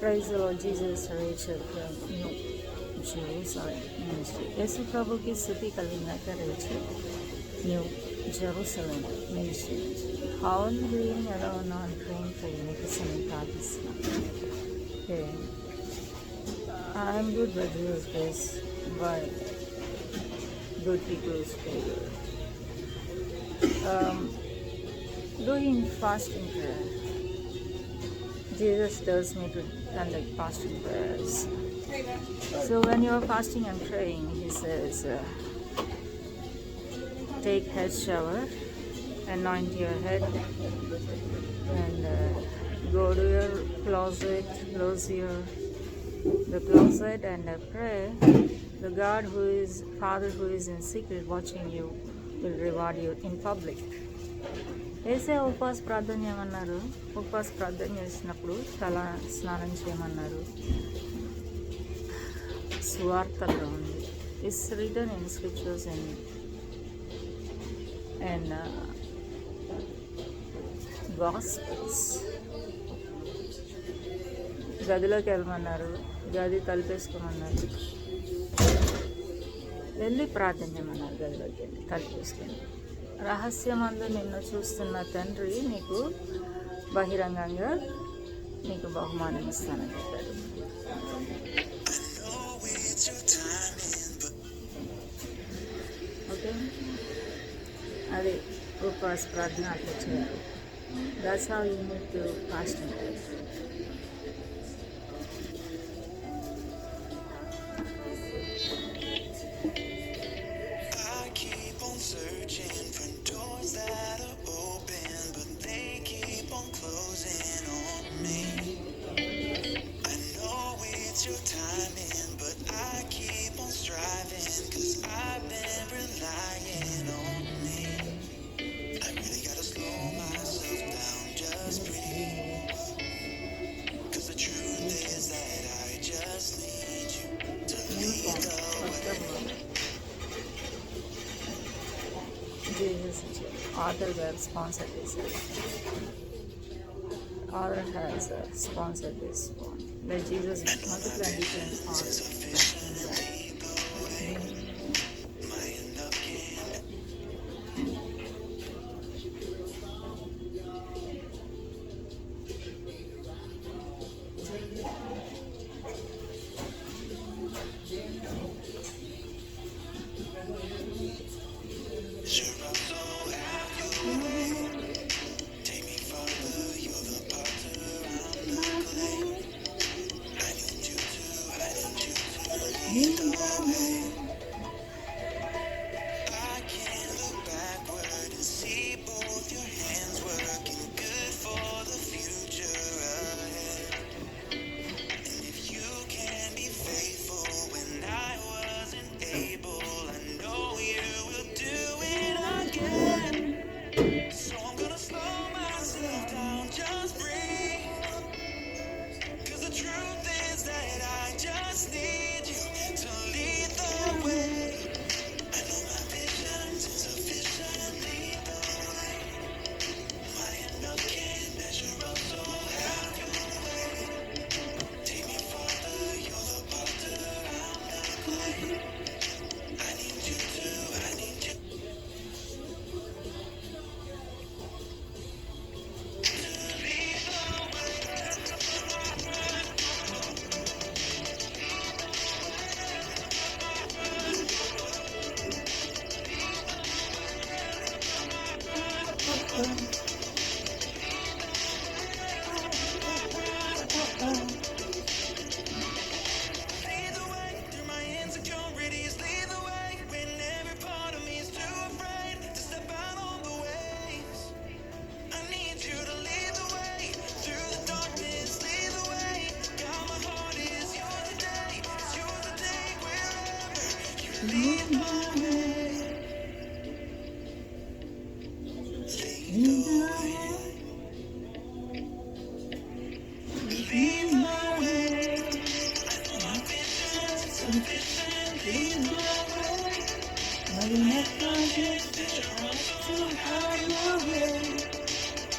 Praise the Lord. Jesus Rachel from New Jerusalem Ministry. यीशु प्रभु की स्तुति कलिंगा करे New Jerusalem Ministry. How are you doing? Hello, no, I'm praying for you. Make Okay. I'm good by Jesus' grace, by good people's favor. Doing fasting prayer. Jesus tells me to conduct fasting prayers. So when you're fasting and praying, he says, take head shower, anoint your head, and go to your closet, close the closet, and pray. The God who is Father who is in secret watching you will reward you in public. ఏసే ఉపవాస ప్రార్థన చేయమన్నారు. ఉపవాస ప్రార్థన చేసినప్పుడు తల స్నానం చేయమన్నారు. సువార్తలో ఉంది. It's return in scriptures and gospels. గదిలోకి వెళ్ళమన్నారు. గది తలుపేసుకోమన్నారు. వెళ్ళి ప్రార్థన చేయమన్నారు. గదిలోకి వెళ్ళి తలుపేసుకొని రహస్యమందు నిన్ను చూస్తున్న తండ్రి నీకు బహిరంగంగా నీకు బహుమానం ఇస్తానని చెప్పారు. ఓకే, అది ఉపవాస ప్రార్థన అట్లా చేయాలి. That's how you need to fasting. Author has sponsored this. Author has sponsored this one. Let Jesus multiply different authors.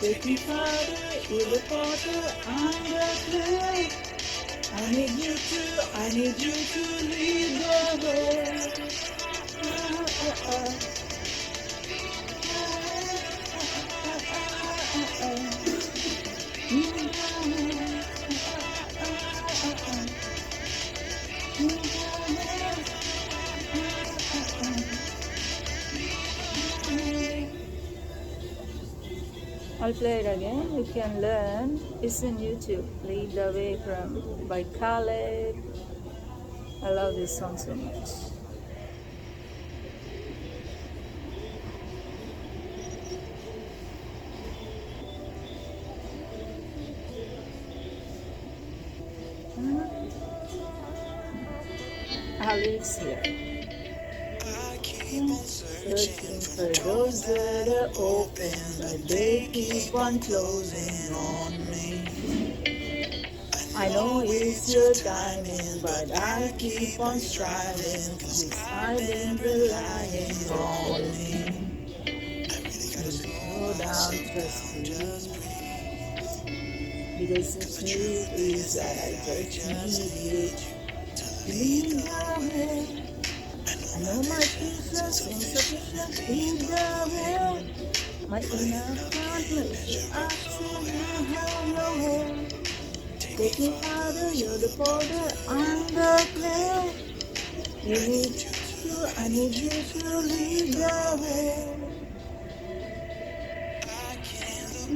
Take me farther you're the potter, I'm the clay. I need you to lead the way. I'll play it again. You can learn. It's in YouTube. Lead the Way from by Khaled. I love this song so much. I have lyrics here. Searching for doors that are open, but they keep on closing on me. I know it's your timing, but I keep on striving, 'cause I've been relying on me. Slow down, just breathe, because the truth is that I just need you to lead the way. I know my peace is insufficient, lead the way. My inner confidence, I still have your way. Take me farther, you're the potter, I'm the clay. I need you to lead the way.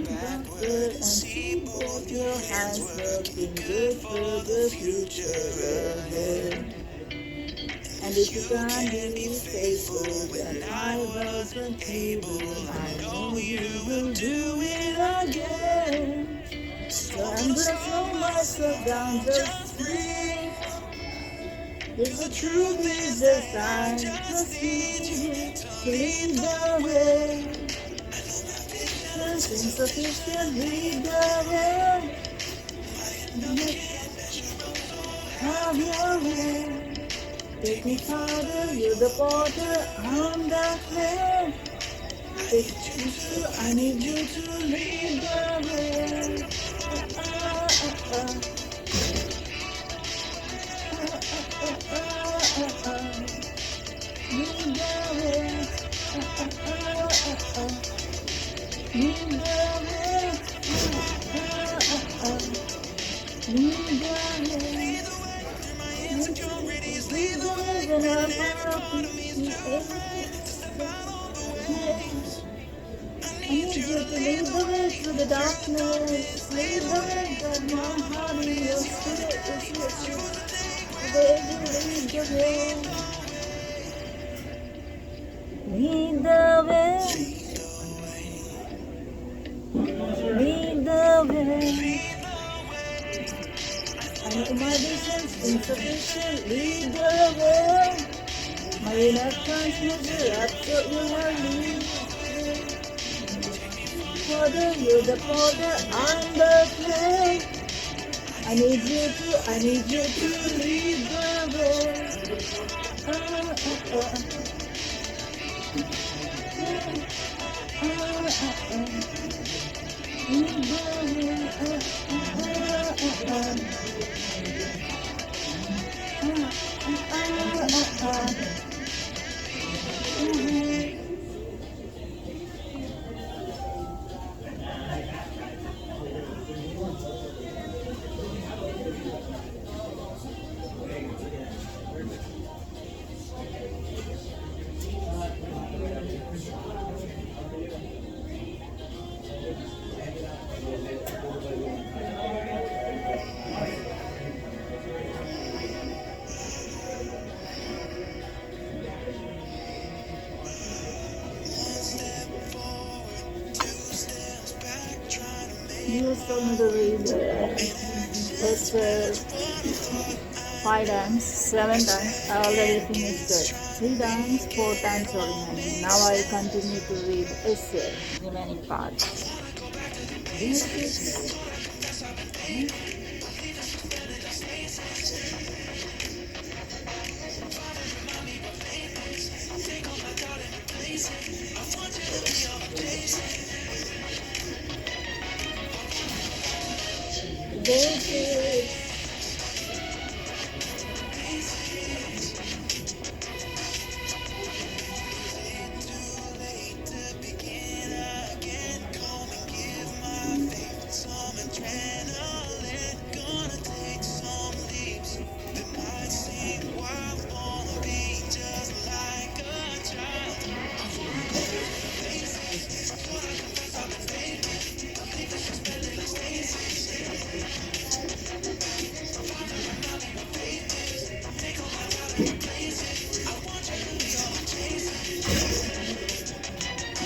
Backward and see both your hands looking good for the future ahead. And if you can't be faithful, then I wasn't able. I know you will do it again. So I'm gonna slow myself down, just breathe. If the truth is just I just need you to lead the way. Just insufficient, lead the way. Have your way. Take me farther, you're the potter, I'm the clay. I need you to lead the way. Lead the way. Lead the way. Lead the way. Insecurities, lead the way, and I'm happy. I need you to lead the way through the darkness. Lead the way, that my heart and your spirit is with you. Lead the way. Lead the way. Lead the way. I know my vision's insufficient. Lead the way. My inner consciousness is absolutely. Father, you're the potter, I'm the clay. I need you to lead the way. You told me to read ESTHER 5 times, 7 times. I already finished it. 3 times, 4 times are remaining. Now I continue to read ESTHER, remaining parts. This is This is this is this is this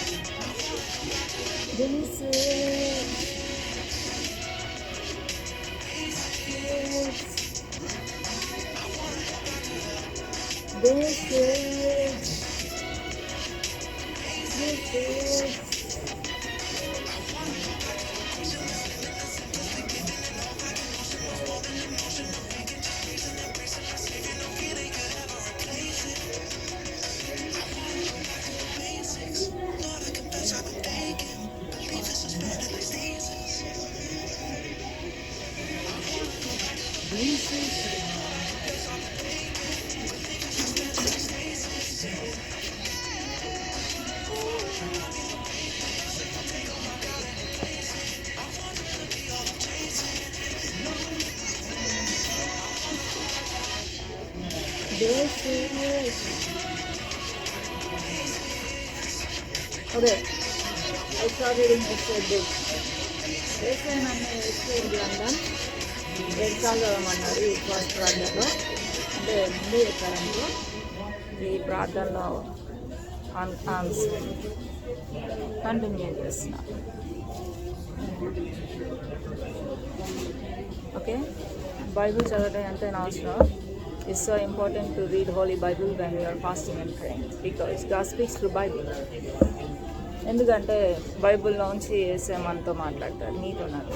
is this is this is okay. I started reading Esther book. Esther and Esther గ్రంథం 2 సార్లు చదవమన్నారు ఈ first ప్రార్థనలో. అంటే ముందే చెప్పారనుకో ఈ ప్రార్థనలో answer continue చేస్తున్నా. Okay, Bible చదవడం ఎంతైనా అవసరం. It's so important to read Holy Bible when we are fasting and praying because God speaks through Bible. ఎందుకంటే బైబిల్లోంచి యేసే మనతో మాట్లాడతారు, నీతో నాకు.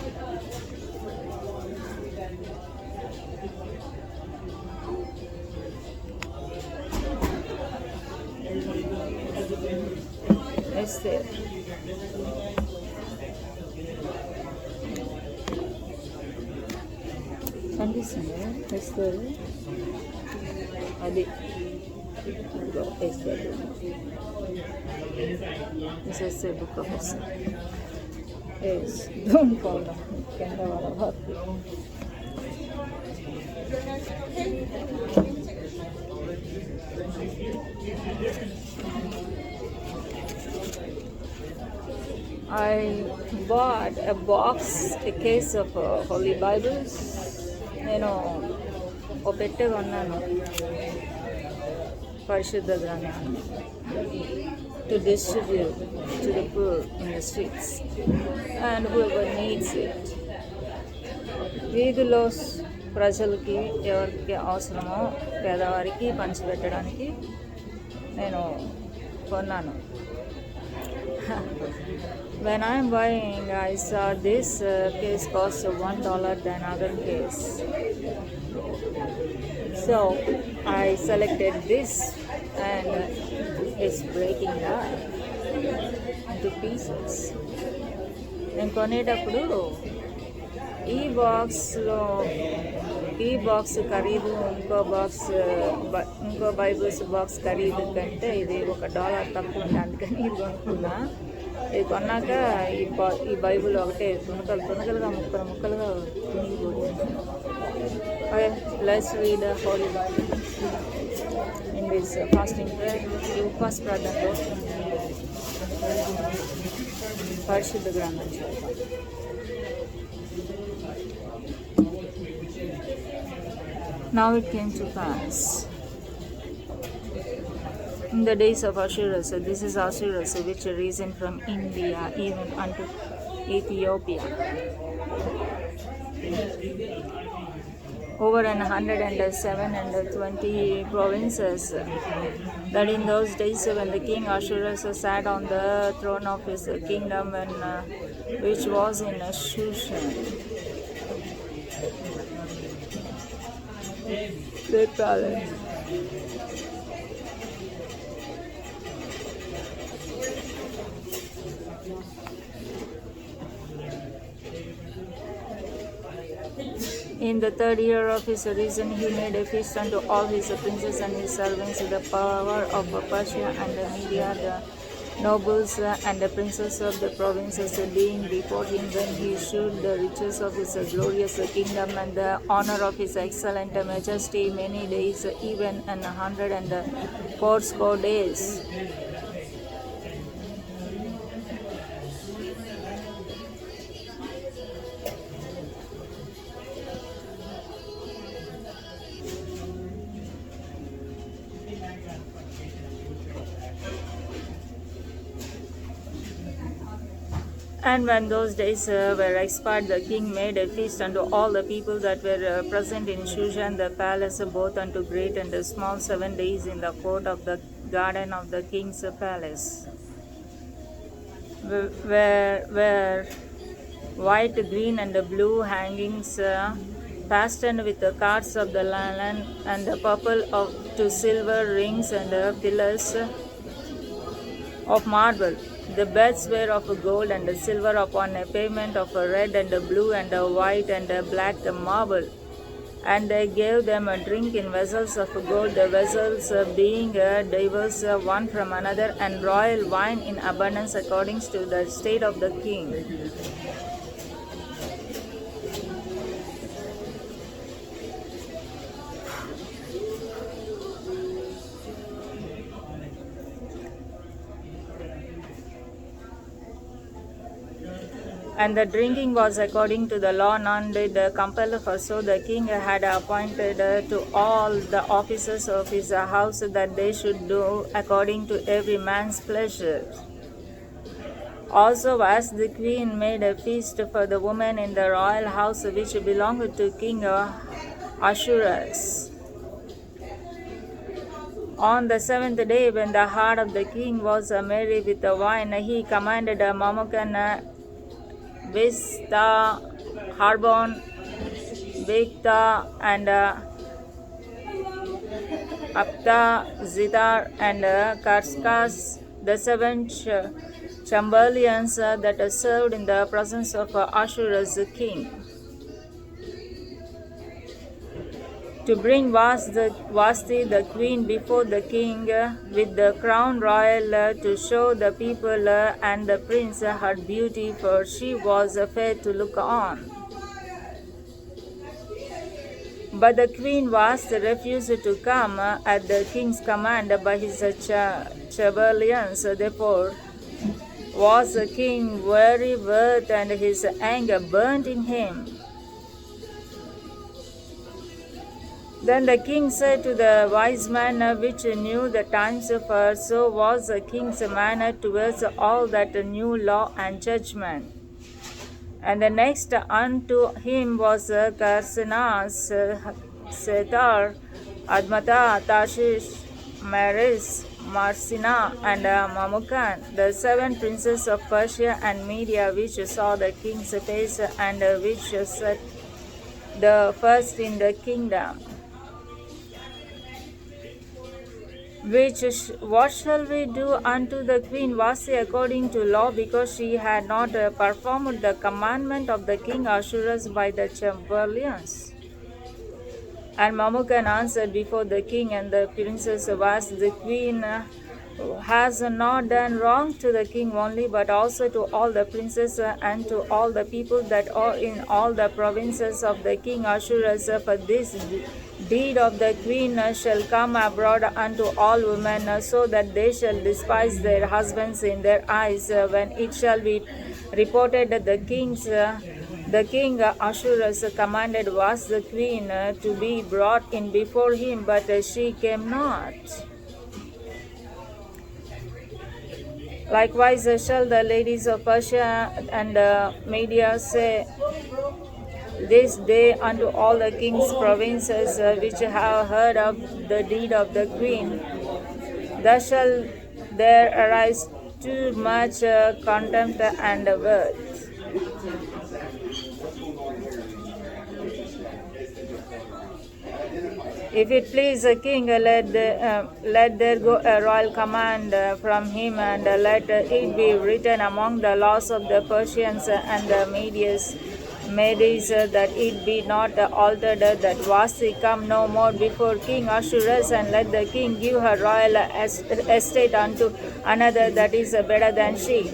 Esther. కనిపిస్తుంది ఎస్తర్, అది Esther. This is the book of Esther. Yes, don't fall down. Can't have I bought a box, a case of Holy Bibles. నేను ఓ పెట్టె కొన్నాను పరిశుద్ధ గ్రంథాన్ని to distribute to the poor in the streets and whoever needs it. వీధిలో ప్రజలకి ఎవరికి అవసరమో పేదవారికి పంచిపెట్టడానికి నేను కొన్నాను. When I am buying, I saw this case cost $1 than other case. So I selected this and it's breaking down into pieces. నేను కొనేటప్పుడు ఈ బాక్స్ ఖరీదు ఇంకో బైబుల్స్ బాక్స్ ఖరీదు కంటే ఇది $1 తక్కువ ఉంది, అందుకని ఇది కొనుక్కున్నా. ఇది కొన్నాక ఈ బైబుల్ ఒకటే తునకలుగా ముక్కలుగా తునిగిపోతుంది. Okay, let's read the Holy Bible in this fasting prayer. ఈ ఉపవాస ప్రార్థనలో పరిశుద్ధ గ్రంథం చదువుతాం. Now it came to pass in the days of Ashurus, this is Ashurus, which arisen from India even unto Ethiopia, over 127 provinces, that in those days when the king Ashurus sat on the throne of his kingdom, which was in Shushan, the palace. In the 3rd year of his reign, he made a feast unto all his princes and his servants, the power of Persia and the Media, the nobles and the princes of the provinces, being before him when he shewed the riches of his glorious kingdom and the honor of his excellent majesty many days, even 180 days. And when those days were expired, the king made a feast unto all the people that were present in Shushan the palace, both unto great and small, 7 days in the court of the garden of the king's palace, where white, green, and blue hangings fastened with the cards of the lion, and the purple to silver rings and pillars of marble. The beds were of gold and silver upon a pavement of red and blue and white and black marble. And they gave them a drink in vessels of gold, the vessels being diverse one from another, and royal wine in abundance according to the state of the king. And the drinking was according to the law, none did compel, for so the king had appointed to all the officers of his house that they should do according to every man's pleasure. Also, as the queen made a feast for the women in the royal house which belonged to King Ahasuerus. On the 7th day, when the heart of the king was merry with the wine, he commanded Memucan, Biztha, Harbon, Bigtha, and Aptha, Zithar, and Karskas, the 7 chamberlains that served in the presence of Ahasuerus king, to bring Vashti the queen before the king with the crown royal, to show the people and the prince her beauty, for she was fair to look on. But the queen Vashti refused to come at the king's command by his chamberlains. Therefore was the king very wroth, and his anger burnt in him. Then the king said to the wise man which knew the times, for so was the king's manner towards all that knew law and judgment. And the next unto him was Karsenas, Setar, Admatha, Tashish, Maris, Marsina, and Mamukan, the 7 princes of Persia and Media, which saw the king's face, and which sat the first in the kingdom. What shall we do unto the queen Vashti according to law, because she had not performed the commandment of the king Ahasuerus by the chamberlains? And Memucan answered before the king and the princess Vashti, the queen has not done wrong to the king only, but also to all the princes and to all the people that are in all the provinces of the king Ahasuerus. For this deed of the queen shall come abroad unto all women, so that they shall despise their husbands in their eyes, when it shall be reported that the king Ahasuerus commanded Vashti the queen to be brought in before him, but she came not. Likewise shall the ladies of Persia and Media say this day unto all the king's provinces which have heard of the deed of the queen. Thus shall there arise too much contempt and worth. If it please the king, let there go a royal command from him, and let it be written among the laws of the Persians and the Medes that it be not altered, that Vasti come no more before King Ashurus, and let the king give her royal estate unto another that is better than she.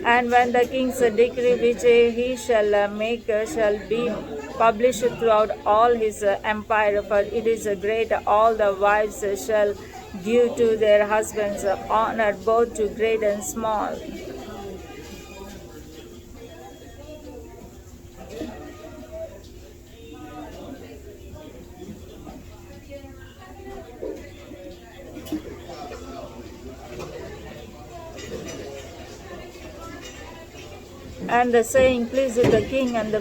And when the king's decree which he shall make shall be published throughout all his empire, for it is great, all the wives shall give to their husbands honor, both to great and small. And the saying pleased the king and the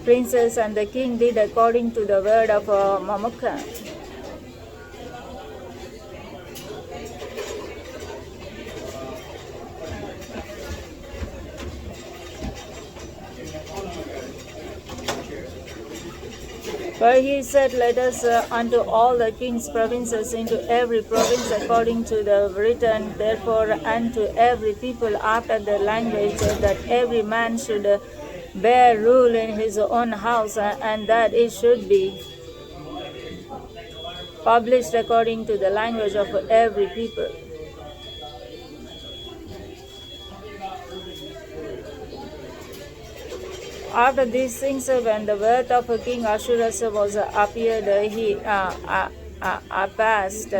princess, and the king did according to the word of Mamuka. For he said, let us unto all the king's provinces, into every province according to the written, therefore unto every people after their language, that every man should bear rule in his own house, and that it should be published according to the language of every people. After these things, when the birth of King Ashurus was appeared, he passed.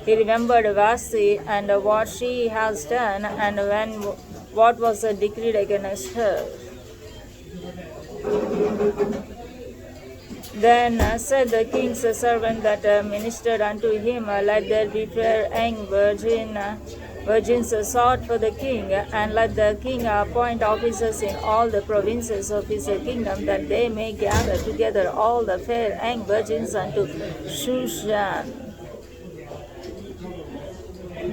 He remembered Vasti and what she has done, and what was decreed against her. Then said the king's servant that ministered unto him, let there be fair young virgins sought for the king, and let the king appoint officers in all the provinces of his kingdom, that they may gather together all the fair young virgins unto Shushan,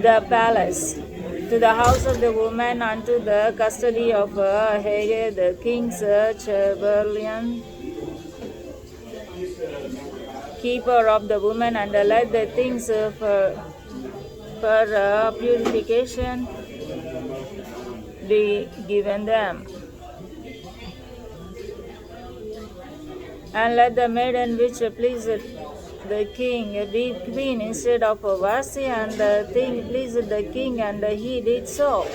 the palace, to the house of the woman, unto the custody of Hege, the king's chamberlain, keeper of the woman, and let the things for purification be given them. And let the maiden which pleased the king be queen instead of Vasti, and the thing pleased the king, and he did so.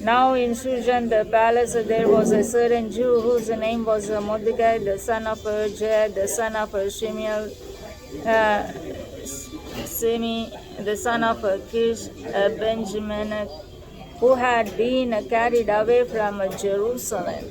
Now in Shushan the palace there was a certain Jew whose name was Mordecai, the son of Jed, the son of Shemiel, the son of Kish, Benjamin, who had been carried away from Jerusalem.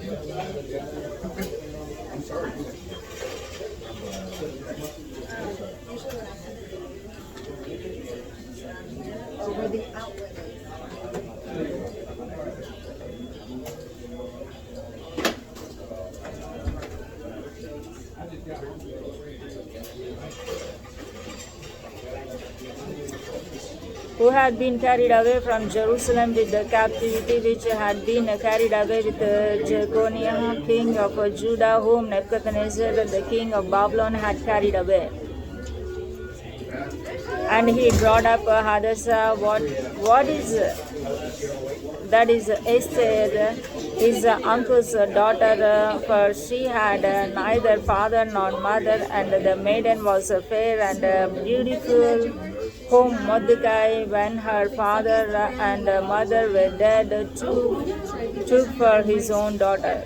Who had been carried away from Jerusalem with the captivity which had been carried away with Jeconiah, king of Judah, whom Nebuchadnezzar, the king of Babylon, had carried away. And he brought up Hadassah, what is that is ESTHER, his uncle's daughter, for she had neither father nor mother, and the maiden was fair and beautiful, whom Mordecai, when her father and mother were dead, took for his own daughter.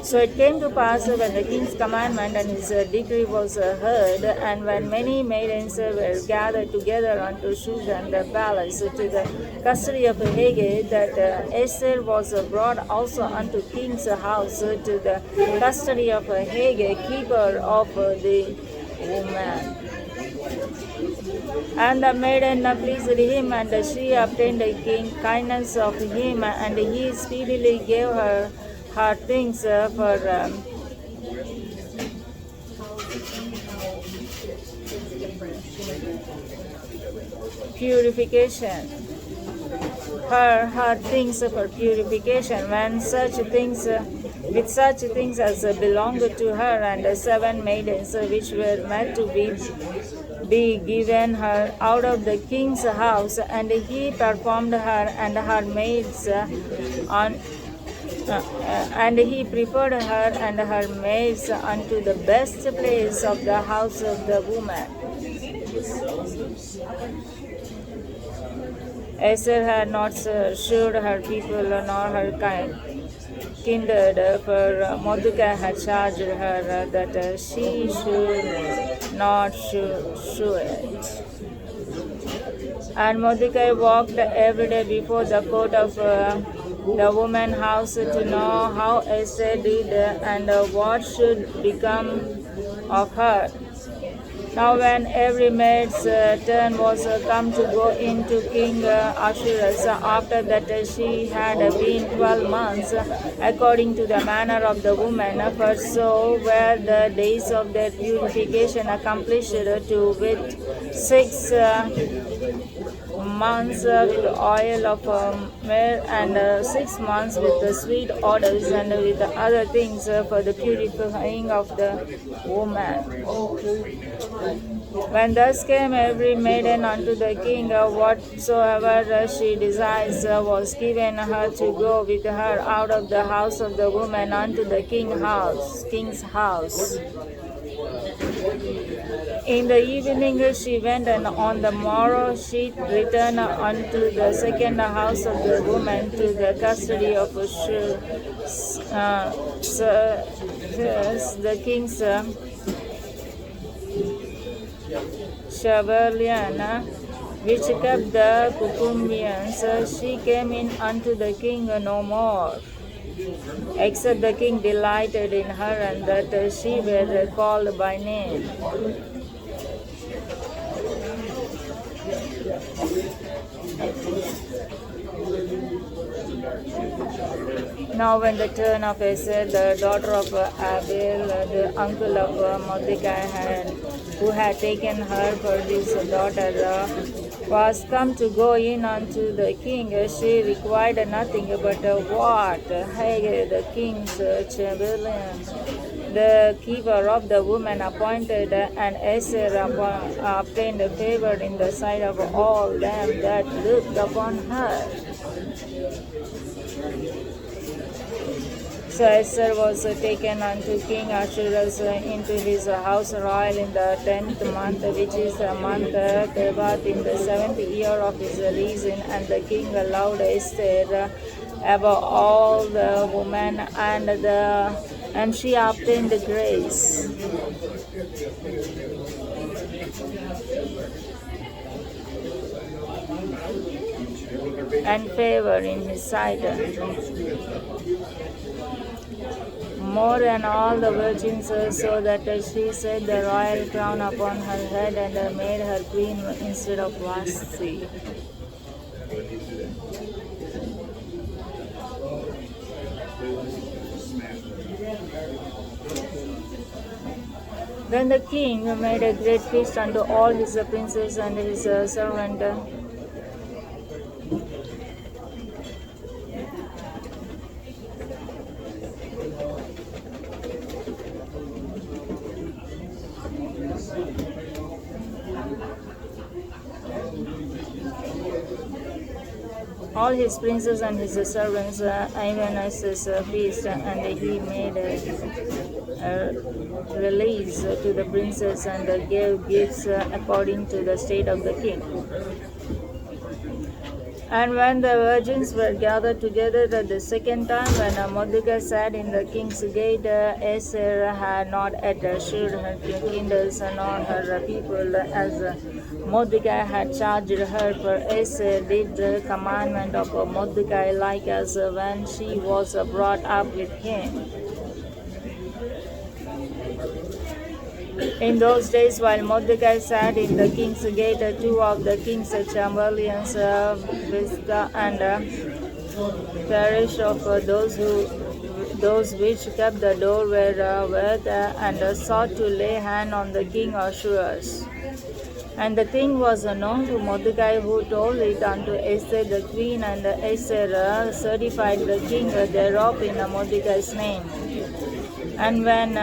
So it came to pass when the king's commandment and his decree was heard, and when many maidens were gathered together unto Shushan the palace, to the custody of Hege, that ESTHER was brought also unto king's house, to the custody of Hege, keeper of the woman. And the maiden pleased him, and she obtained kindness of him, and he speedily gave her things for purification. Her things for purification, when such things with such things as belonged to her, and 7 maidens which were meant to be be given her out of the king's house, and he performed her and her maids on. And he preferred her and her maids unto the best place of the house of the woman. Esther had not shewed her people nor her kindred, for Mordecai had charged her that she should not shew it. And Mordecai walked every day before the court of the woman's house to know how Esther did and what should become of her. Now when every maid's turn was come to go into King Ahasuerus, after that she had been 12 months, according to the manner of the woman, for so were the days of their purification accomplished, to wit 6 months with oil of myrrh, and 6 months with the sweet odors, and with the other things for the purifying of the woman. When thus came every maiden unto the king, whatsoever she desires was given her to go with her out of the house of the woman unto the king's house. In the evening she went, and on the morrow she returned unto the second house of the woman, to the custody of the king's Chevalier, which kept the Cucumbians. She came in unto the king no more, except the king delighted in her, and that she were called by name. Now when the turn of Esther, the daughter of Abel, the uncle of Mordecai, who had taken her for his daughter, was come to go in unto the king, she required nothing but what Haggai, the king's chamberlain, the keeper of the woman, appointed, and Esther obtained favor in the sight of all them that looked upon her. So Esther was taken unto King Ahasuerus into his house royal in the 10th month, which is the month Tebat, in the 7th year of his reign. And the king allowed Esther above all the women, and she obtained grace and favor in his sight, more than all the virgins, so that she set the royal crown upon her head, and made her queen instead of Vashti. Then the king made a great feast unto all his princes and his servant. All his princes and his servants, even as his feast, and he made a release to the princes, and gave gifts according to the state of the king. And when the virgins were gathered together at the second time, when Mordecai sat in the king's gate, Esther had not yet assured her kindles nor her people, as Mordecai had charged her, for Esther did the commandment of Mordecai, like as when she was brought up with him. In those days, while Mordecai sat in the king's gate, two of the king's chamberlains, Biztha and Teresh, of those which kept the door, were with and sought to lay hand on the king Ahasuerus. And the thing was known to Mordecai, who told it unto Esther the queen, and Esther certified the king thereof in Mordecai's name. And when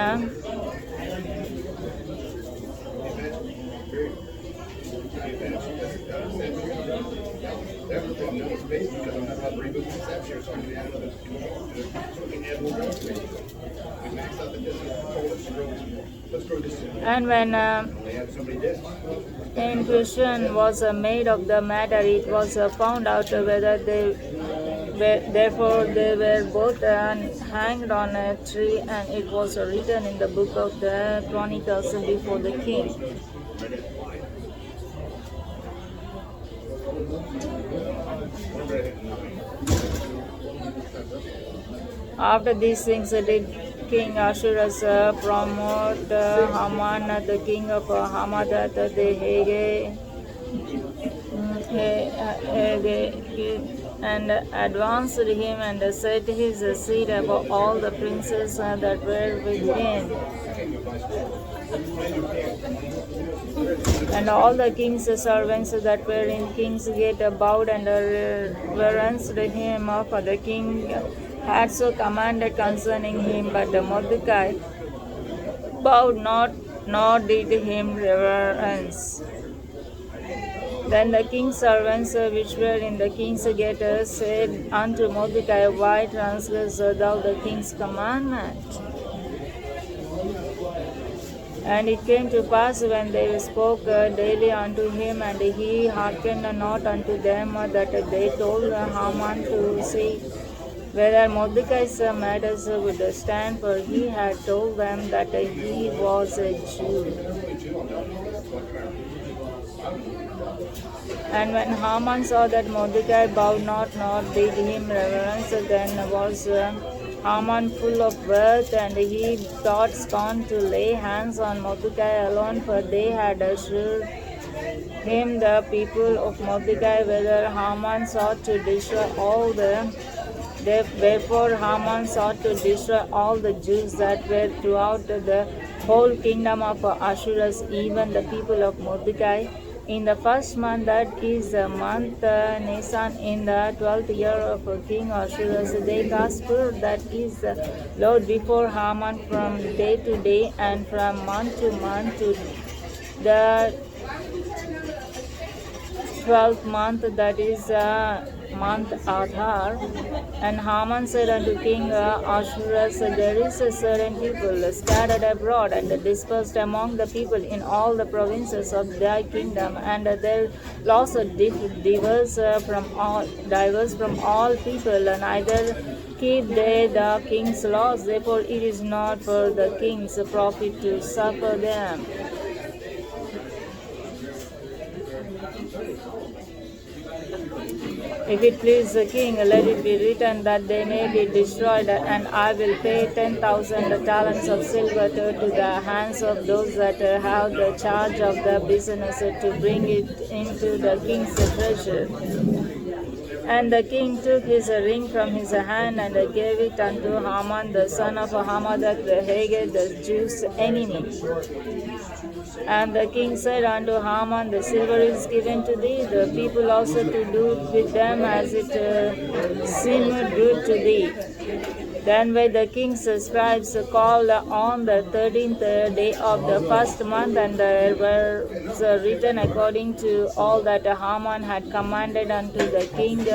And when inquisition was made of the matter, it was found out whether they were, therefore they were both hanged on a tree, and it was written in the book of the Chronicles before the king. After these things did King Ashurus promote Haman, the king of Hamadat, the Hege, and advanced him and set his seat above all the princes that were with him. And all the king's servants that were in King's Gate bowed and reverenced him, for the king had so commanded concerning him. But Mordecai bowed not, nor did him reverence. Then the king's servants which were in the king's gate said unto Mordecai, Why transgressest thou the king's commandment? And it came to pass when they spoke daily unto him, and he hearkened not unto them, that they told Haman to see whether Mordecai's matters would stand, for he had told them that he was a Jew. And when Haman saw that Mordecai bowed not, nor did him reverence, then was Haman full of wrath, and he thought scorn to lay hands on Mordecai alone, for they had assured him, the people of Mordecai, whether Haman sought to destroy all the Wherefore Haman sought to destroy all the Jews that were throughout the whole kingdom of Ashurus, even the people of Mordecai. In the first month, that is the month Nisan, in the 12th year of King Ashurus, they cast pur, that is the Lord, before Haman from day to day and from month to month, to the 12th month, that is month Adhar. And Haman said unto King Ashurus, There is a certain people scattered abroad and dispersed among the people in all the provinces of thy kingdom, and their laws are diverse from all people, neither keep they the king's laws. Therefore it is not for the king's profit to suffer them. If it please the king, let it be written that they may be destroyed, and I will pay 10,000 talents of silver to the hands of those that have the charge of the business to bring it into the king's treasure. And the king took his ring from his hand and gave it unto Haman, the son of Hammedatha the Agagite, the Jews' enemy. And the king said unto Haman, The silver is given to thee, the people also to do with them as it seemed good to thee. Then were the king's scribes called on the 13th day of the first month, and there was written according to all that Haman had commanded unto the king,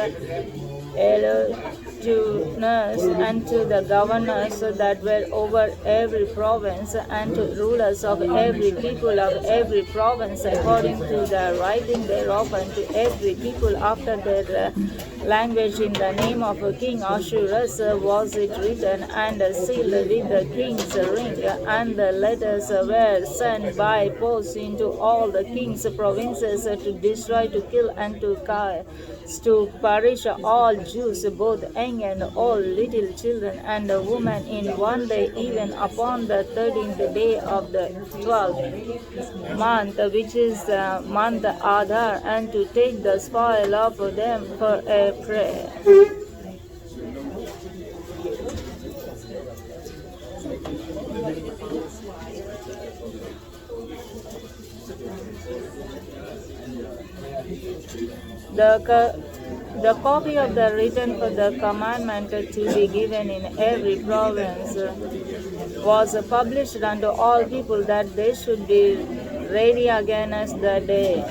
and to the governors that were over every province, and to rulers of every people of every province, according to the writing thereof, and to every people after their language. In the name of King Ashurus was it written and sealed with the king's ring, and the letters were sent by post into all the king's provinces to destroy, to kill, and to perish all Jews, both young and old, little children and women, in one day, even upon the 13th day of the 12th month, which is the month Adar, and to take the spoil of them for a prey. The copy of the written for the commandment to be given in every province was published unto all people, that they should be ready against the day.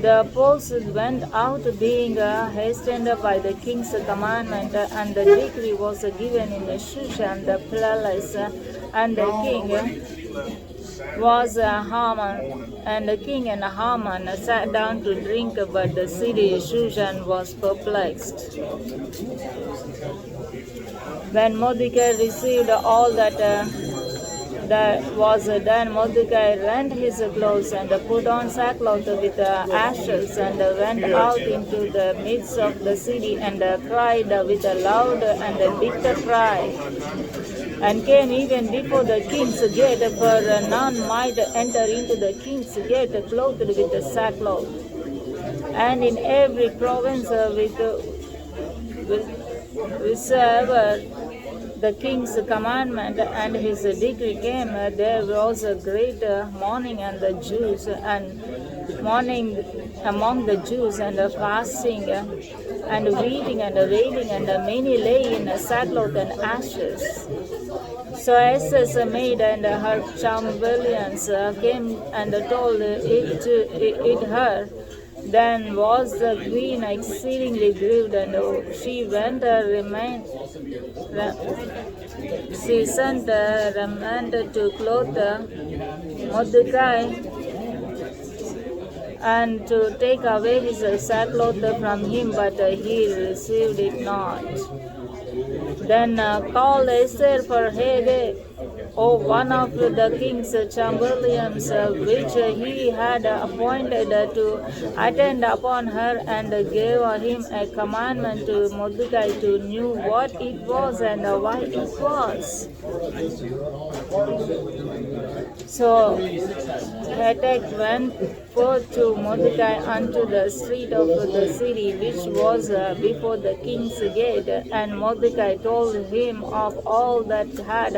The poles went out, being hastened by the king's commandment, and the decree was given in Shushan the palace, and the king was Haman, and the king and Haman sat down to drink, but the city Shushan was perplexed. When Mordecai received all that was done, Mordecai rent his clothes and put on sackcloth with ashes, and went out into the midst of the city and cried with a loud and a bitter cry, and came even before the king's gate, for none might enter into the king's gate clothed with sackcloth. And in every province whithersoever the king's commandment and his decree came, there was a great mourning and the Jews, and mourning among the Jews, and fasting and weeping and wailing, and many lay in sackcloth and ashes. So Esther's maid and her chamberlains came and told it her. Then was the queen exceedingly grieved, and she went she sent Raman to clothe Mordecai and to take away his sackcloth from him, but he received it not. Then called Esther for Haggai, one of the king's chamberlains, which he had appointed to attend upon her, and gave him a commandment to Mordecai to know what it was and why it was. So Haggai went forth to Mordecai unto the street of the city, which was before the king's gate, and Mordecai told him of all that had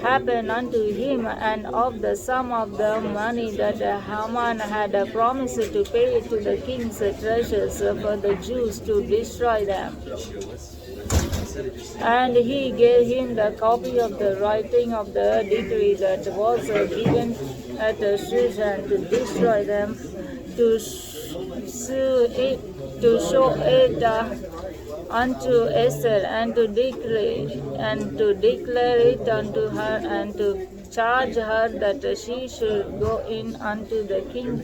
happened unto him, and of the sum of the money that Haman had promised to pay to the king's treasures for the Jews to destroy them. And he gave him the copy of the writing of the decree that was given at Shushan to destroy them, to show it unto Esther, and to declare it unto her, and to charge her that she should go in unto the king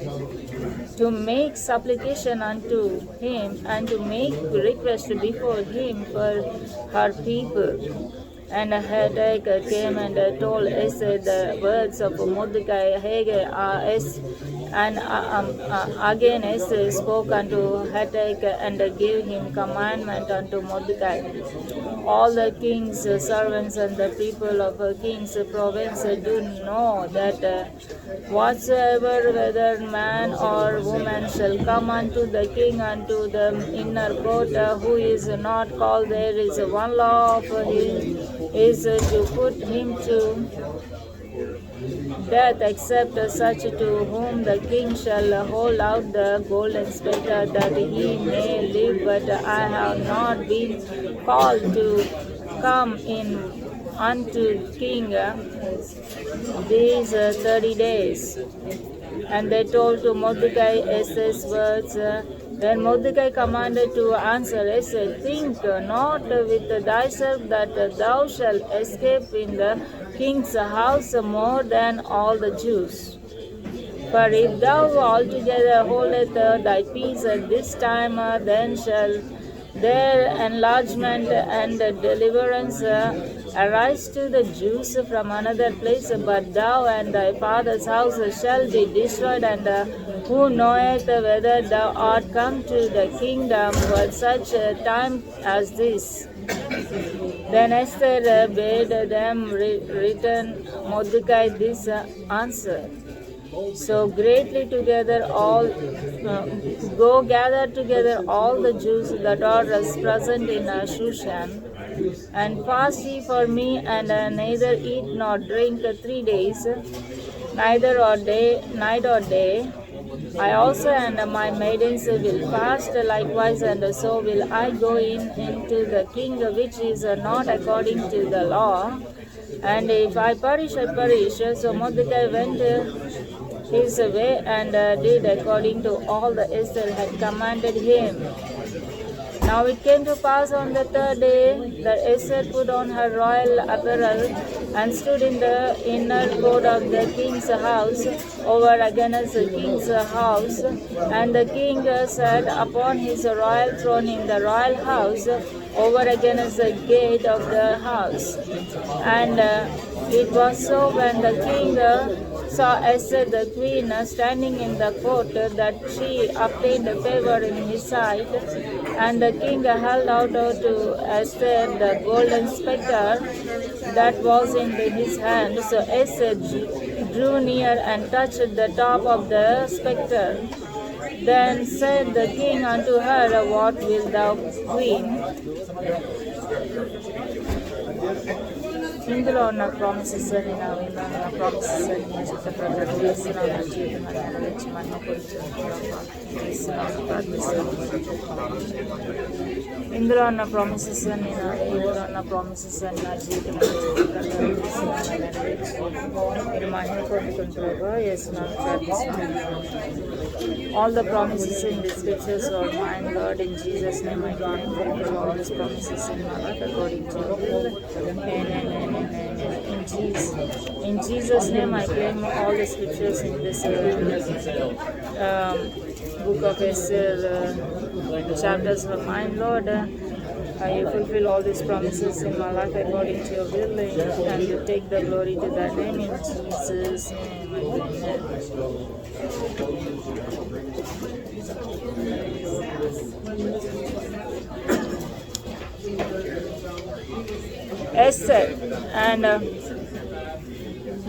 to make supplication unto him, and to make request before him for her people. And Haggai came and told Esther the words of Mordecai. And again Esther spoke unto Haggai and gave him commandment unto Mordecai. All the king's servants and the people of a king's province do know that whatsoever, whether man or woman, shall come unto the king unto the inner court, who is not called, there is one law of his, is to put him to death, except such to whom the king shall hold out the golden scepter, that he may live. But I have not been called to come in unto king these 30 days. And they told to Mordecai Esther's words. Then Mordecai commanded to answer Esther, think not with thyself that thou shalt escape in the king's house more than all the Jews. For if thou altogether holdest thy peace at this time, then shall their enlargement and deliverance arise to the Jews from another place, but thou and thy father's house shall be destroyed. And who knoweth whether thou art come to the kingdom for such a time as this? Then Esther bade them return Mordecai this answer. So greatly together go gather together all the Jews that are present in Shushan, and fast ye for me, and neither eat nor drink 3 days, neither night or day. I also and my maidens will fast likewise, and so will I go into the king, which is not according to the law. And if I perish, I perish. So Mordecai went his way and did according to all the Esther had commanded him. Now it came to pass on the third day that Esther put on her royal apparel and stood in the inner court of the king's house over against the king's house. And the king sat upon his royal throne in the royal house over against the gate of the house. And it was so when the king saw Esther the queen standing in the court that she obtained favor in his sight. And the king held out to Esther the golden scepter that was in his hand. So Esther drew near and touched the top of the scepter. Then said the king unto her, What wilt thou, queen? ఇందులో ఉన్న promises అని నా promises అని చెప్పే ప్రకారం వేస్తున్నాను నా జీవితం నెరవేర్చి మహిమ పొందుతున్నాను ప్రార్థిస్తున్నాను. ఇందులో ఉన్న ప్రామిసెస్ అని ఇందులో ఉన్న ప్రామిసెస్ అని నా జీవితం నెరవేర్చి మీరు మహిమ పొందుకుంటున్నారా వేస్తున్నాను ప్రార్థిస్తున్నాను. All the promises in the scriptures are mine, Lord. In Jesus' name, I claim all these promises in my life according to your will. In Jesus' name, I claim all the scriptures in this book of Esther chapters are mine, Lord. I fulfill all these promises in my life according to your will, and you take the glory to thy name. In Jesus' name, amen. Esther, and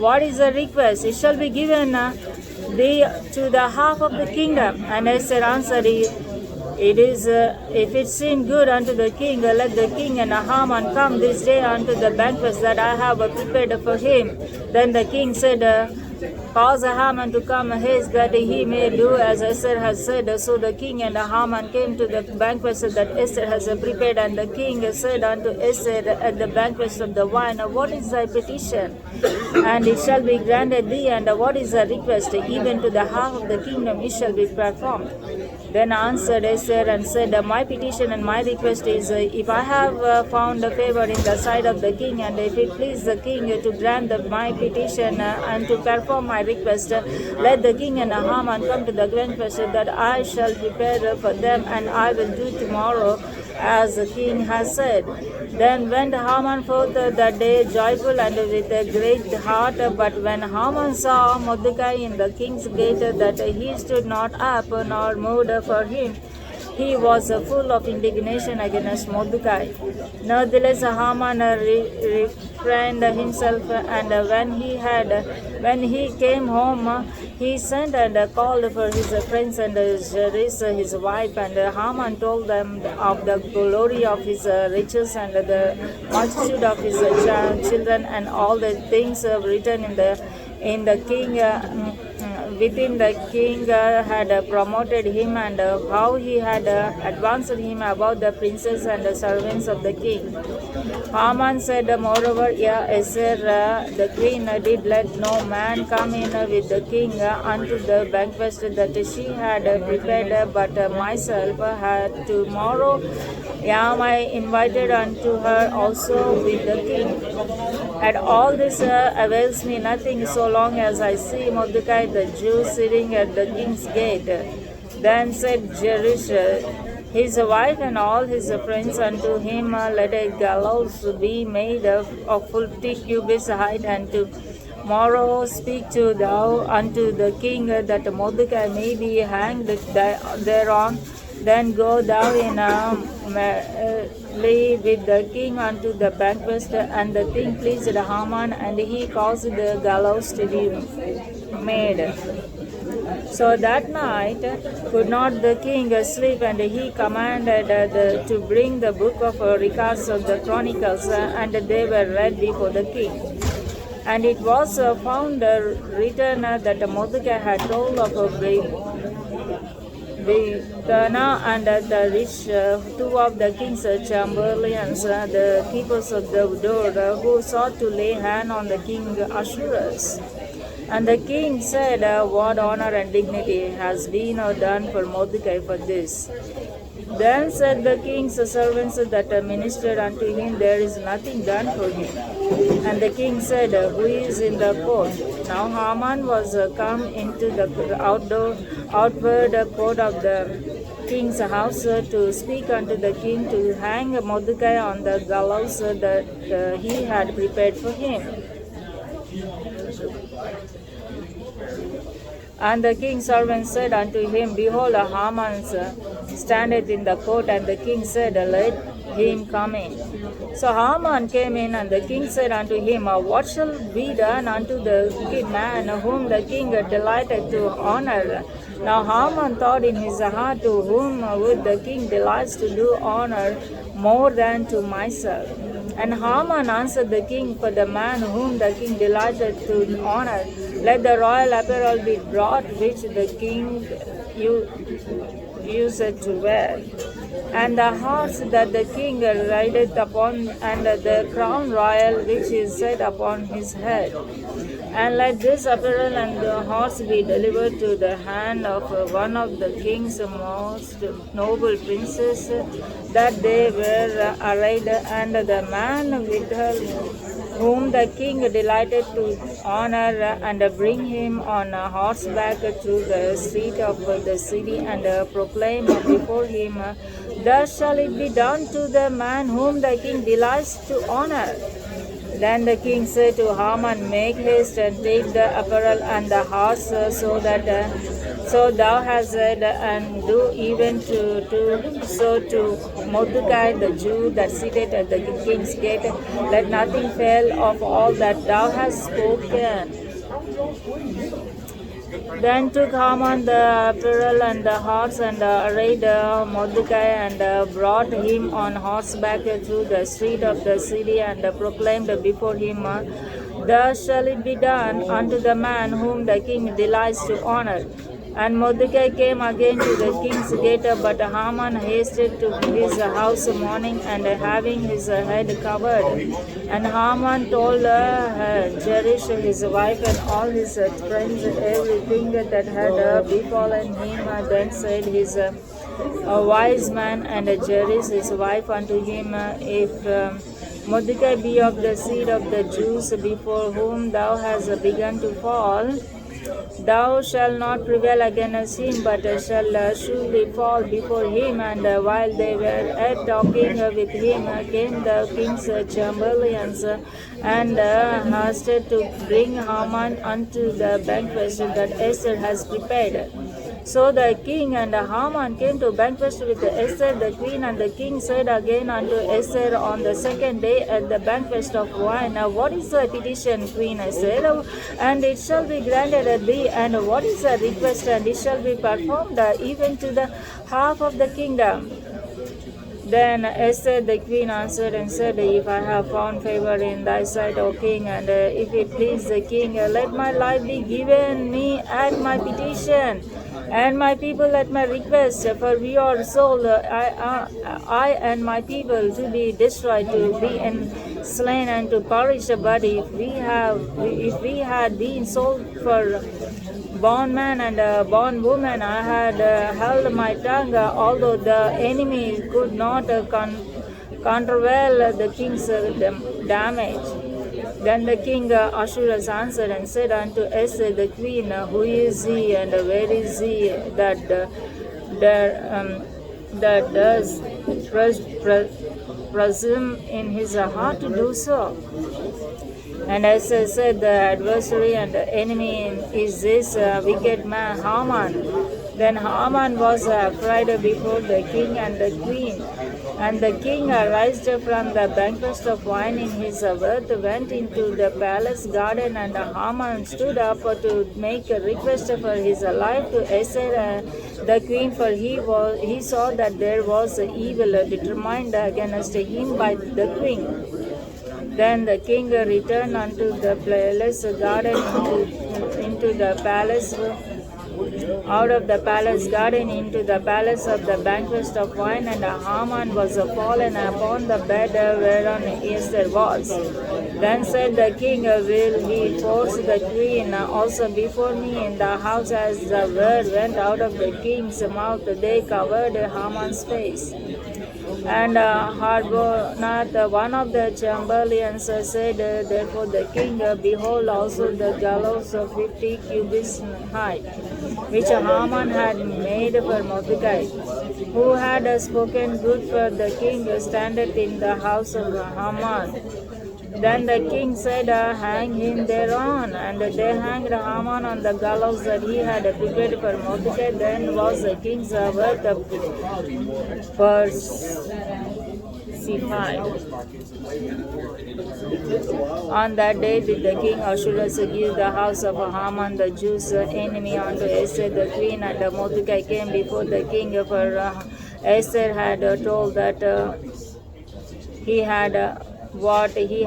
what is the request? It shall be given thee to the half of the kingdom. And Esther answered, It is, if it seem good unto the king, let the king and Haman come this day unto the banquet that I have prepared for him. Then the king said, Cause Haman to come haste that he may do as Esther has said. So the king and Haman came to the banquet that Esther has prepared. And the king said unto Esther at the banquet of the wine, What is thy petition? And it shall be granted thee. And what is thy request? Even to the half of the kingdom it shall be performed. Then answered Esther and said, My petition and my request is, if I have found favor in the sight of the king, and if it please the king to grant my petition and to perform my request, let the king and Haman come to the banquet that I shall prepare for them, and I will do tomorrow as the king has said. Then went Haman forth that day joyful and with a great heart. But when Haman saw Mordecai in the king's gate, that he stood not up nor moved for him, he was full of indignation against Mordecai. Nevertheless, Haman refrained himself, and when he came home, he sent and called for his friends and Zeresh, his wife, and Haman told them of the glory of his riches and the multitude of his children and all the things written in the king. Within the king had promoted him, and how he had advanced him above the princes and the servants of the king. Haman said, Moreover, Esther the queen did let no man come in with the king unto the banquet that she had prepared, but myself had tomorrow am I invited unto her also with the king. And all this avails me nothing so long as I see Mordecai the Jew sitting at the king's gate. Then said Zeresh, his wife, and all his friends unto him, Let a gallows be made of 50 cubits height, and tomorrow speak to thou unto the king that Mordecai may be hanged thereon. Then go thou in with the king unto the banquet. And the thing pleased Haman, and he caused the gallows to be made. So that night could not the king sleep, and he commanded to bring the book of records of the chronicles, and they were read before the king. And it was found written that Mordecai had told of Bigthana and the rich two of the king's chamberlains, the keepers of the door, who sought to lay hand on the king Ahasuerus. And the king said, What honor and dignity has been done for Mordecai for this? Then said the king's servants that ministered unto him, There is nothing done for him. And the king said, Who is in the court? Now Haman was come into the outward court of the king's house to speak unto the king to hang Mordecai on the gallows that he had prepared for him. And the king's servant said unto him, Behold, Haman standeth in the court. And the king said, Let him come in. So Haman came in, and the king said unto him, What shall be done unto the wicked man whom the king delighted to honor? Now Haman thought in his heart, To whom would the king delight to do honor more than to myself? And Haman answered the king, For the man whom the king delighted to honor, let the royal apparel be brought, which the king used to wear, and the horse that the king rideth upon, and the crown royal which is set upon his head. And let this apparel and the horse be delivered to the hand of one of the king's most noble princes, that they were arrayed, and the man with her whom the king delighted to honor, and bring him on horseback through the street of the city, and proclaim before him, Thus shall it be done to the man whom the king delights to honor. Then the king said to Haman, Make haste and take the apparel and the horse, so thou hast said, and do even to Mordecai the Jew that sitteth at the king's gate. Let nothing fail of all that thou hast spoken. Then took Haman the apparel and the horse, and arrayed Mordecai, and brought him on horseback through the street of the city, and proclaimed before him, Thus shall it be done unto the man whom the king delights to honor. And Mordecai came again to the king's gate, but Haman hasted to his house mourning, and having his head covered. And Haman told Zeresh his wife and all his friends everything that had befallen him. Then said his wise man and Zeresh his wife unto him, If Mordecai be of the seed of the Jews before whom thou hast begun to fall, thou shalt not prevail against him, but shall surely fall before him. And while they were yet talking with him, came the king's chamberlains, and hasted to bring Haman unto the banquet that Esther has prepared. So the king and Haman came to banquet with Esther the queen, and the king said again unto Esther on the second day at the banquet of wine, What is the petition, Queen Esther? And it shall be granted thee. And what is the request? And it shall be performed even to the half of the kingdom. Then Esther the queen answered and said, If I have found favor in thy sight, O king, and if it please the king, let my life be given me at my petition, and my people at my request, for we are sold, I and my people, to be destroyed, to be slain, and to perish. But if we had been sold for bondman and bondwoman, I had held my tongue, although the enemy could not countervail the king's damage. Then the king Ahasuerus answered and said unto Esther the queen, Who is he, and where is he that does presume in his heart to do so? And Esther said, The adversary and the enemy is this wicked man Haman. Then Haman was afraid before the king and the queen. And the king arose from the banquet of wine in his wrath, went into the palace garden, and Haman stood up to make a request for his life to Esther the queen, for he saw that there was evil determined against him by the queen. Then the king returned unto the palace garden into the palace out of the palace garden into the palace of the banquet of wine, and Haman was fallen upon the bed whereon Esther was. Then said the king, will he force the queen also before me in the house? As the word went out of the king's mouth, they covered Haman's face. And Harbonah, one of the chamberlains, said, therefore the king, behold also the gallows of 50 cubits height, which Haman had made for Mordecai, who had spoken good for the king, standeth in the house of Haman. Then the king said, hang him thereon. And they hanged Haman on the gallows that he had prepared for Mordecai. Then was the king's worth persified. On that day did the king Ahasuerus give the house of Haman the Jews' enemy unto Esther the queen, and Mordecai came before the king, for Esther had told that he had what he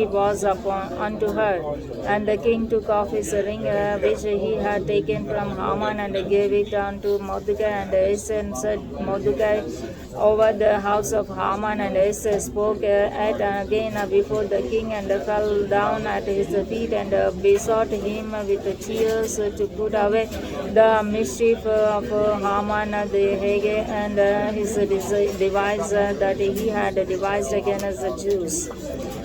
was upon unto her. And the king took off his ring which he had taken from Haman, and gave it unto Mordecai. And Esther said Mordecai over the house of Haman. And Esther spoke at again before the king, and fell down at his feet, and besought him with tears to put away the mischief of Haman the Haggai, and his device that he had devised against the Jews.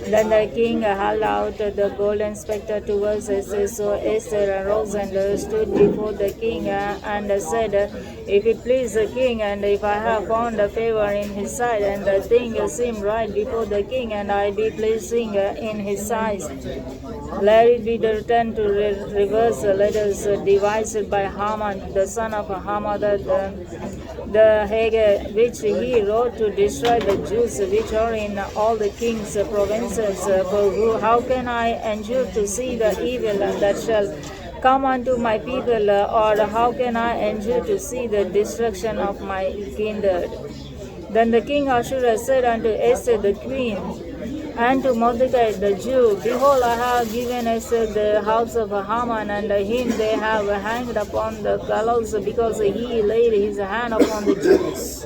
Then the king held out the golden scepter towards Esther. So Esther arose and stood before the king, and said, if it please the king, and if I have found favor in his sight, and the thing seem right before the king, and I be pleasing in his sight, let it be returned to reverse letters devised by Haman, the son of Hammedatha, the Haggai, which he wrote to destroy the Jews which are in all the king's provinces. For how can I endure to see the evil that shall come unto my people, or how can I endure to see the destruction of my kindred? Then the king Ahasuerus said unto Esther the queen, and to Mordecai the Jew, behold, I have given Esther the house of Haman, and him they have hanged upon the gallows, because he laid his hand upon the Jews.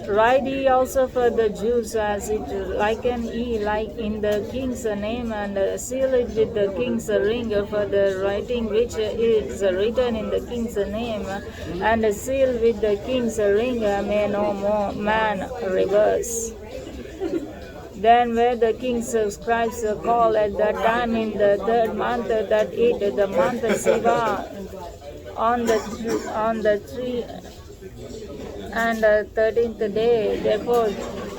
Write ye also for the Jews, as it liken ye like in the king's name, and seal it with the king's ring, for the writing which is written in the king's name, and seal with the king's ring, may no more man reverse. Then were the king's scribes called at that time in the 3rd month, that it the month Siva, on the 13th day, therefore,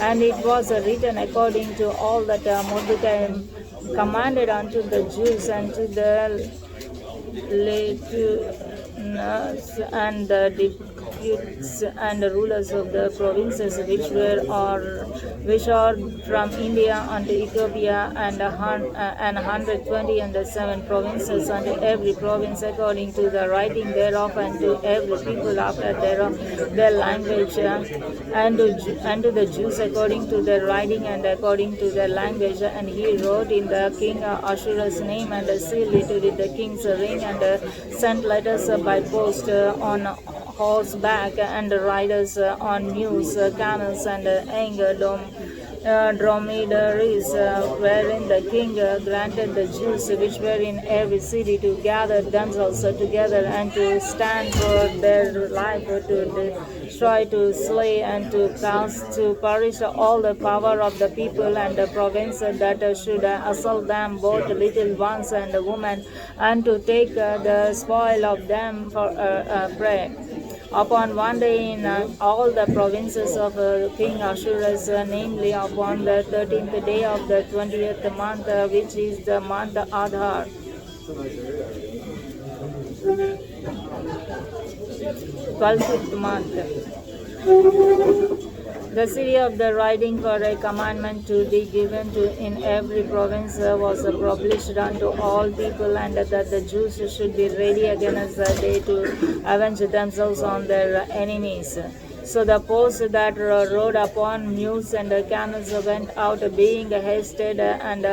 and it was written according to all that Mordecai commanded unto the Jews, and to the Levites and the deputies and the rulers of the provinces which are from India unto Ethiopia, and 127 provinces, unto every province according to the writing thereof, and to every people after their language, and to the Jews according to their writing and according to their language. And he wrote in the king Ahasuerus' name, and sealed it with the king's ring, and sent letters by post on horseback, and riders on mules, camels, and dromedaries, wherein the king granted the Jews which were in every city to gather themselves together, and to stand for their life, to destroy, to slay, and to cast to perish all the power of the people and the province that should assault them, both little ones and women, and to take the spoil of them for prey. Upon one day in all the provinces of King Ahasuerus, namely upon the 13th day of the 20th month, which is the month Adhar. 12th month. The city of the writing for a commandment to be given to in every province was published unto all people, and that the Jews should be ready against the day to avenge themselves on their enemies. So the post that rode upon mules and camels went out, being hasted and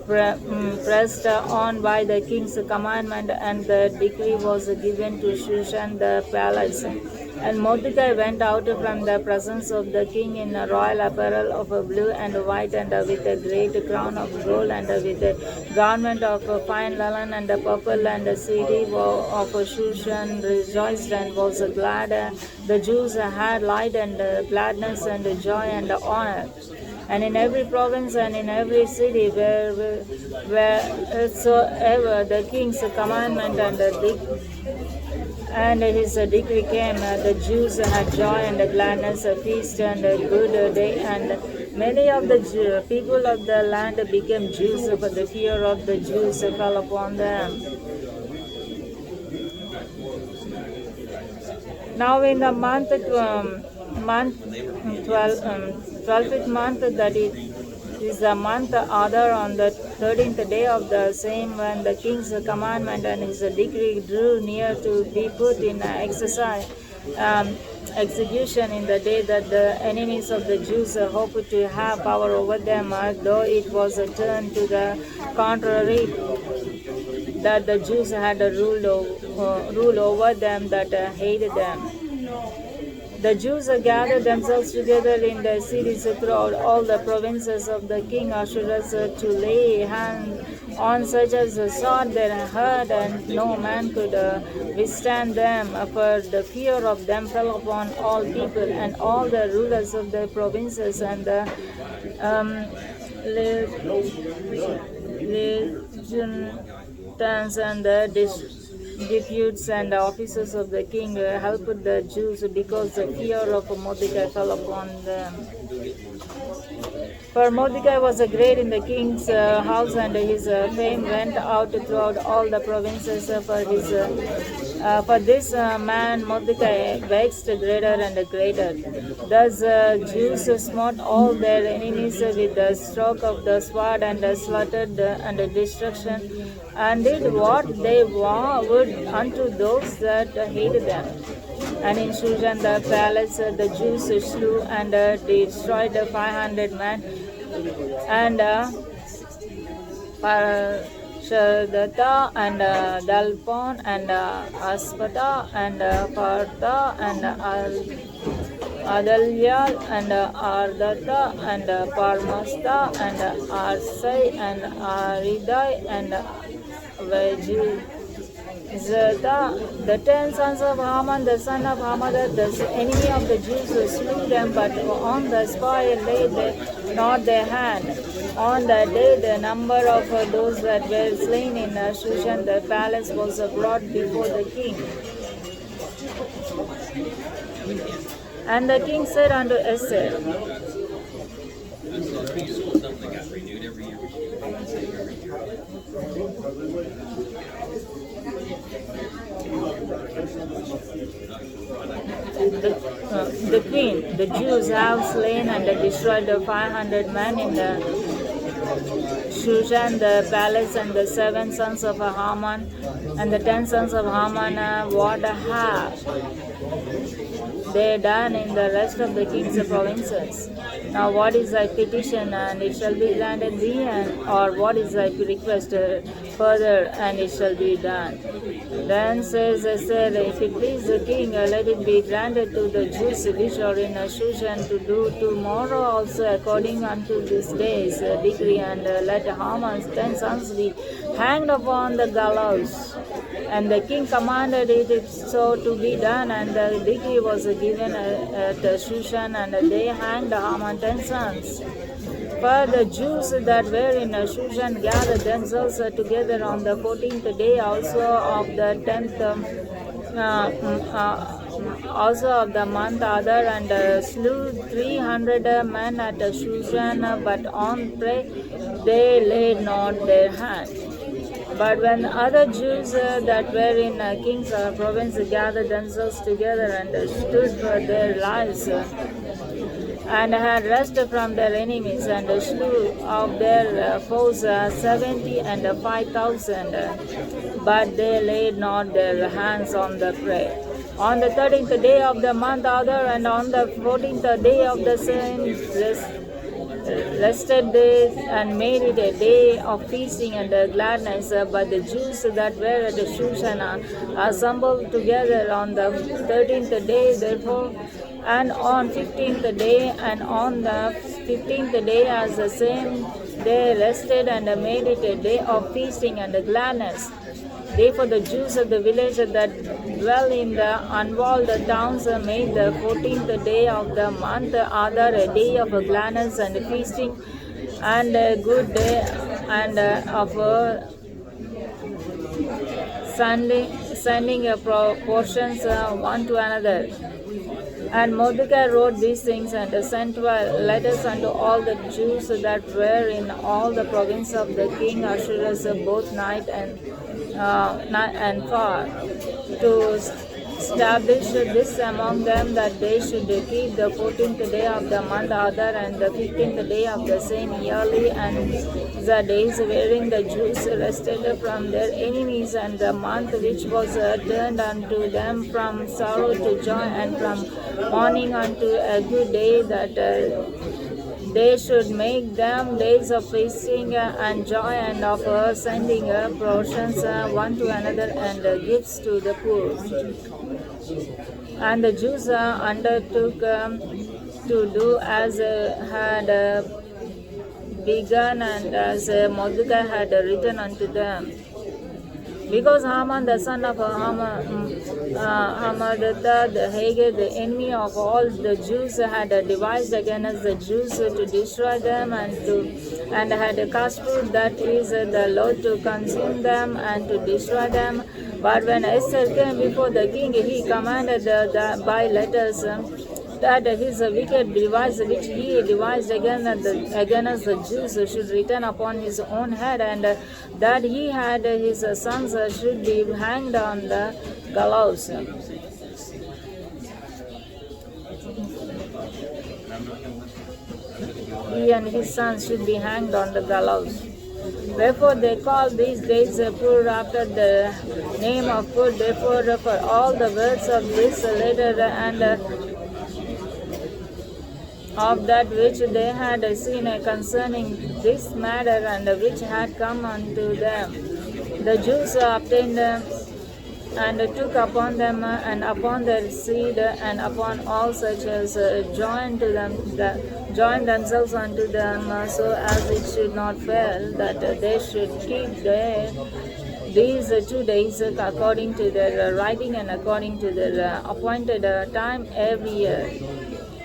pressed on by the king's commandment, and the decree was given to Shushan the palace. And Mordecai went out from the presence of the king in a royal apparel of blue and white, and with a great crown of gold, and with a garment of fine linen and purple, and the city of Shushan rejoiced and was glad. The Jews had light and gladness and joy and honor. And in every province and in every city wheresoever the king's commandment and his decree came, the Jews had joy and gladness, a feast and a good day, and many of the people of the land became Jews, for the fear of the Jews fell upon them. Now in the month 12th month, that is the month Adar, on the 13th day of the same, when the king's commandment and his decree drew near to be put in execution, in the day that the enemies of the Jews hoped to have power over them, though it was turned to the contrary, that the Jews had rule over them that hated them. The Jews gathered themselves together in the cities throughout all the provinces of the king Ahasuerus to lay hand on such as sought their hurt, and no man could withstand them, for the fear of them fell upon all people. And all the rulers of the provinces and the legions and the deputies and officers of the king helped the Jews, because the fear of Mordecai fell upon them. For Mordecai was great in the king's house, and his fame went out throughout all the provinces. For this man Mordecai waxed greater and greater. Thus Jews smote all their enemies with the stroke of the sword, and slaughtered and destruction, and did what they would unto those that hated them. And in Shushan the palace the Jews slew and destroyed 500 men, and Shadata and Dalpon and Aspata and Partha and Adalyal and Ardata and Parmasta and Arsai and Aridai and Vejizata, the 10 sons of Haman, the son of Hamadat, the enemy of the Jews, slew them, but on the spoil laid they not their hand. On that day the number of those that were slain in Shushan the palace was brought before the king. And the king said unto Esther, the queen, the Jews have slain and destroyed 500 men in the Shushan the palace, and the 7 sons of Haman and the 10 sons of Haman, what have they done in the rest of the king's provinces? Now what is thy petition, and it shall be granted thee, or what is thy request further, and it shall be done? Then says Esther, if it please the king, let it be granted to the Jews which are in Shushan to do tomorrow also according unto this day's decree, and let Haman's 10 sons be hanged upon the gallows. And the king commanded it so to be done, and the decree was given at Shushan, and they hanged Haman's 10 sons. For the Jews that were in Shushan gathered themselves together on the 14th day also of the 10th also of the month Adar, and slew 300 men at Shushan, but on prey they laid not their hand. But when other Jews that were in king's province gathered themselves together and stood for their lives, and had rest from their enemies, and slew of their foes 70 and 5,000, but they laid not their hands on the prey. On the 13th day of the month Adar, and on the 14th day of the same rested day and made it a day of feasting and gladness. But the Jews that were at Shushan assembled together on the 13th day, therefore, and on 15th day, and on the 15th day as the same day rested and made it a day of feasting and gladness. Therefore the Jews of the village that dwell in the unwalled towns made the 14th day of the month Adar a day of gladness and feasting and a good day and of sending portions one to another. And Mordecai wrote these things and sent letters unto all the Jews that were in all the province of the king Ahasuerus, both night and far, to establish this among them that they should keep the 14th day of the month Adar and the 15th day of the same yearly, and the days wherein the Jews rested from their enemies, and the month which was turned unto them from sorrow to joy, and from mourning unto a good day, that they should make them days of feasting and joy, and of sending portions one to another, and gifts to the poor. And the Jews undertook to do as had begun, and as Mordecai had written unto them. Because Haman the son of Hammedatha the Haggith, the enemy of all the Jews, had devised against the Jews to destroy them, and had cast forth, that is the Lord, to consume them and to destroy them. But when Esther came before the king, he commanded by letters that his wicked device which he devised against the Jews should return upon his own head, and that he had his sons should be hanged on the gallows. He and his sons should be hanged on the gallows. Wherefore they call these days Pur after the name of Pur. Therefore for all the words of this letter and of that which they had seen concerning this matter, and which had come unto them, the Jews obtained and took upon them and upon their seed and upon all such as joined themselves unto them, so as it should not fail, that they should keep these 2 days according to their writing and according to their appointed time every year,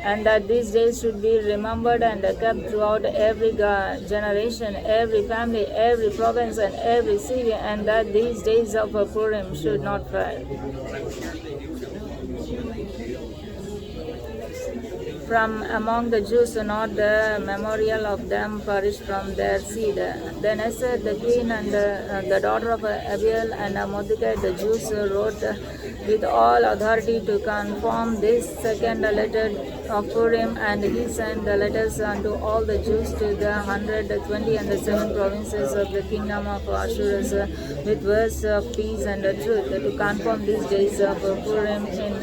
and that these days should be remembered and kept throughout every generation, every family, every province, and every city, and that these days of Purim should not fail. From among the Jews, not the memorial of them perished from their seed. Then Esther the queen and the daughter of Abiel and Mordecai the Jews wrote with all authority to confirm this second letter of Purim, and he sent the letters unto all the Jews to the 127 provinces of the kingdom of Ahasuerus with words of peace and truth, to confirm these days of Purim in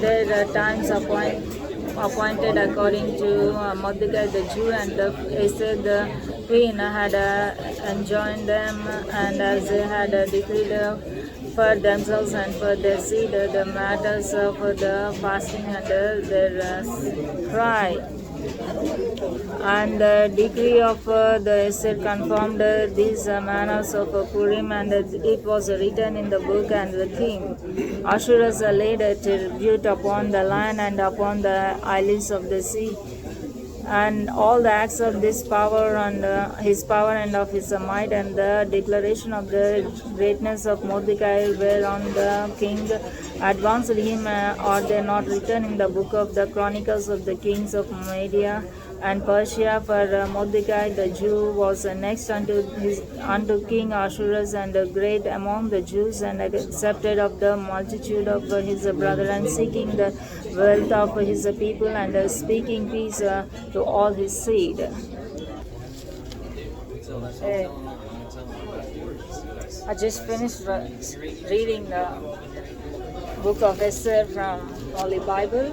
their times appointed according to Mordecai the Jew and Esther the queen had enjoined them, and as they had decreed for themselves and for their seed the matters of the fasting and their cry. And the decree of the Esther confirmed these manners of Purim, and it was written in the book. And the king Ahasuerus laid a tribute upon the land and upon the islands of the sea, and all the acts of this power and his power and of his might, and the declaration of the greatness of Mordecai whereon the king advanced him, are they not written in the book of the Chronicles of the kings of Media and Persia? For Mordecai the Jew was next unto King Ahasuerus, and great among the Jews, and accepted of the multitude of his brethren, seeking the wealth of his people, and speaking peace to all his seed. I just finished reading the book of Esther from Holy Bible.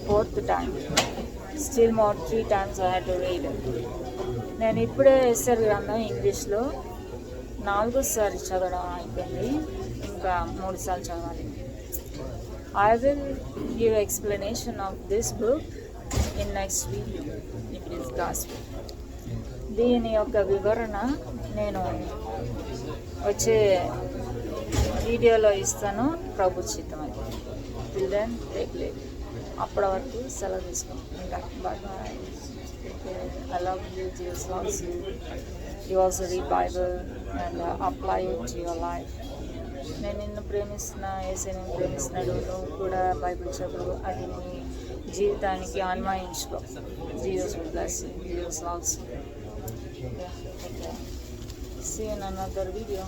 4th time. Still more 3 times I had to read. నేను ఇప్పుడే ఎస్తేర్ గ్రంథం ఇంగ్లీష్లో 4సారి చదవడం అయిపోయింది. ఇంకా 3 సార్లు చదవాలి. I will give explanation of this book in next video if it is gospel. దీని యొక్క వివరణ నేను వచ్చే వీడియోలో ఇస్తాను, ప్రభు చిత్తమై. Till then take leave. అప్పటి వరకు సెలవు తీసుకుంటా. Bye bye. I love you. Jesus loves you. You also read Bible and apply it to your life. నేను నిన్ను ప్రేమిస్తున్నా, యేసే నేను ప్రేమిస్తున్నాడు, నువ్వు కూడా బైబిల్ చదువు, అది నీ జీవితానికి అన్వయించుకో. Jesus will bless you. Jesus loves you. See you in another video.